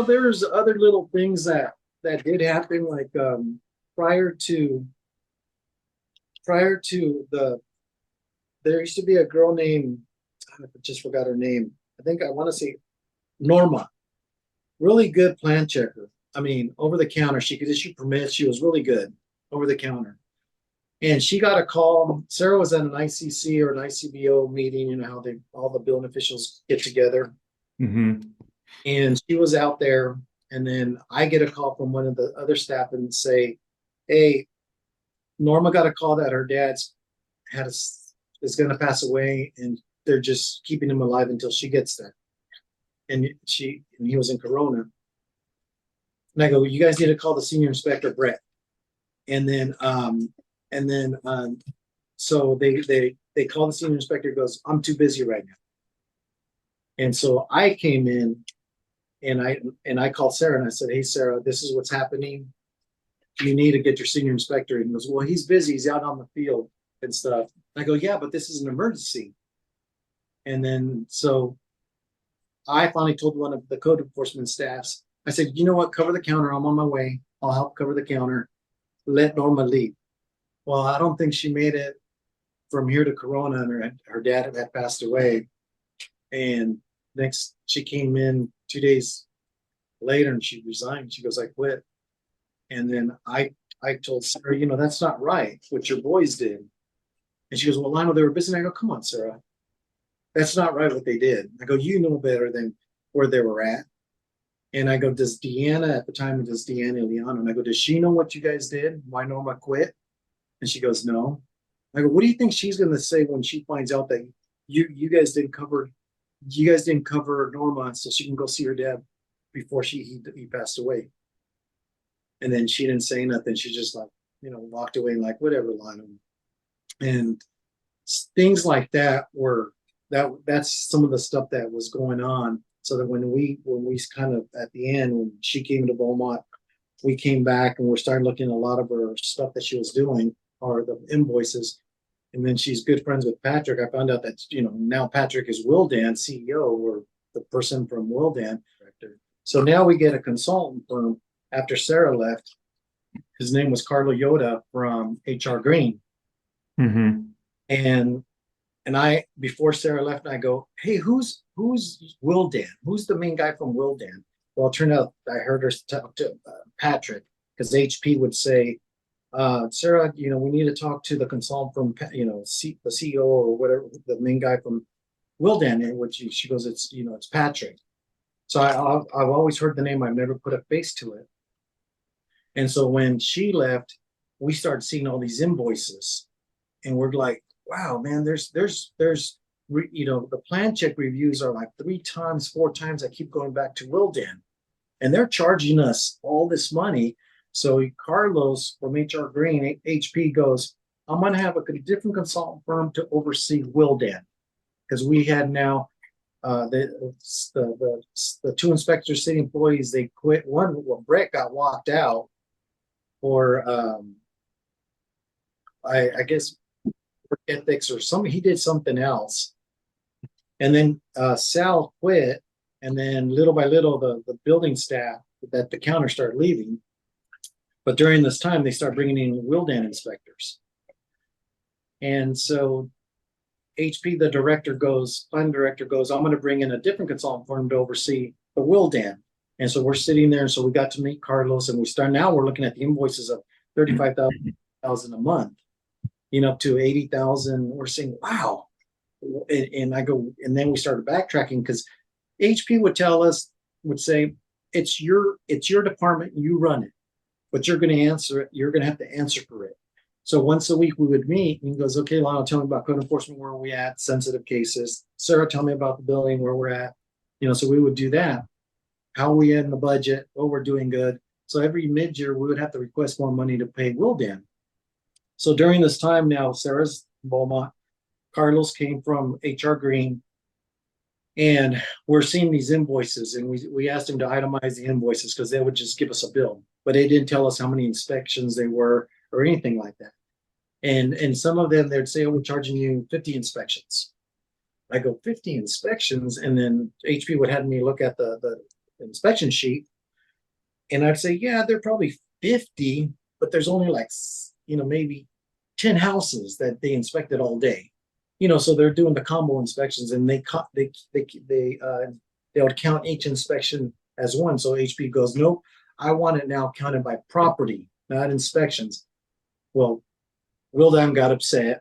there's other little things that did happen, like prior to prior to there used to be a girl named, I just forgot her name. I think I want to say Norma, really good plan checker. I mean, over the counter, she could issue permits. She was really good over the counter. And she got a call. Sarah was at an ICC or an ICBO meeting, how they all the building officials get together. Hmm. And she was out there. And then I get a call from one of the other staff and say, "Hey, Norma got a call that her dad's had a, is going to pass away, and they're just keeping him alive until she gets there." And he was in Corona. And I go, "You guys need to call the senior inspector, Brett." And then and then so they call the senior inspector. Goes, "I'm too busy right now." And so I came in and I called Sarah and I said, "Hey Sarah, this is what's happening. You need to get your senior inspector." And he goes, "Well, he's busy. He's out on the field and stuff." I go, "Yeah, but this is an emergency." And then so I finally told one of the code enforcement staffs, I said, "You know what? Cover the counter. I'm on my way. I'll help cover the counter. Let Norma leave." Well, I don't think she made it from here to Corona, and her dad had passed away. And next, she came in 2 days later and she resigned. She goes, "I quit." And then I told Sarah, "That's not right what your boys did." And she goes, "Well, Lionel, they were busy." And I go, "Come on, Sarah, that's not right what they did." I go, "You know better than where they were at." And I go, "Does Deanna at the time, does Deanna Leon?" And I go, "Does she know what you guys did? Why Norma quit?" And she goes, "No." I go, "What do you think she's going to say when she finds out that you guys didn't cover Norma so she can go see her dad before he passed away?" And then she didn't say nothing. She just like walked away and like, "Whatever, Lana." And things like that that's some of the stuff that was going on. So that when we kind of at the end, when she came to Beaumont, we came back and we're starting looking at a lot of her stuff that she was doing, or the invoices. And then she's good friends with Patrick. I found out that now Patrick is Wildan CEO, or the person from Wildan director. So now we get a consultant firm after Sarah left. His name was Carlo Yoda from HR Green. Hmm. And I, before Sarah left, I go, "Hey, who's Wildan? Who's the main guy from Wildan?" Well, it turned out I heard her talk to Patrick, because HP would say, "Sarah, we need to talk to the consultant from, the CEO or whatever, the main guy from Wildan." And which she goes, "It's Patrick." So I've always heard the name. I've never put a face to it. And so when she left, we started seeing all these invoices, and we're like, "Wow, man, there's the plan check reviews are like 3 times, 4 times. I keep going back to Wildan, and they're charging us all this money." So Carlos from HR Green, HP, goes, "I'm going to have a different consultant firm to oversee Wildan," because we had now the two inspectors, city employees, they quit. Well, Brett got walked out, or I guess ethics or something. He did something else, and then Sal quit, and then little by little the building staff that the counter started leaving. But during this time, they start bringing in Wildan inspectors. And so HP, the fund director goes, "I'm going to bring in a different consultant firm to oversee the Wildan." And so we're sitting there. And so we got to meet Carlos, and now we're looking at the invoices of 35,000 a month, up to 80,000. We're saying, "Wow." And I go, and then we started backtracking, because HP would say, it's your department, you run it, but you're going to answer it. You're going to have to answer for it. So once a week we would meet, and he goes, "Okay, Lionel, tell me about code enforcement, where are we at, sensitive cases. Sarah, tell me about the building, where we're at." So we would do that. How are we in the budget? Oh, we're doing good. So every mid-year we would have to request more money to pay Wildan. So during this time now, Sarah's Beaumont, Carlos came from HR Green, and we're seeing these invoices, and we asked him to itemize the invoices, because they would just give us a bill, but they didn't tell us how many inspections they were or anything like that. And some of them, they'd say, "Oh, we're charging you 50 inspections." I go, 50 inspections? And then HP would have me look at the inspection sheet. And I'd say, yeah, they're probably 50, but there's only like, maybe 10 houses that they inspected all day. So they're doing the combo inspections, and they would count each inspection as one. So HP goes, nope, I want it now counted by property, not inspections. Well, Will Dam got upset.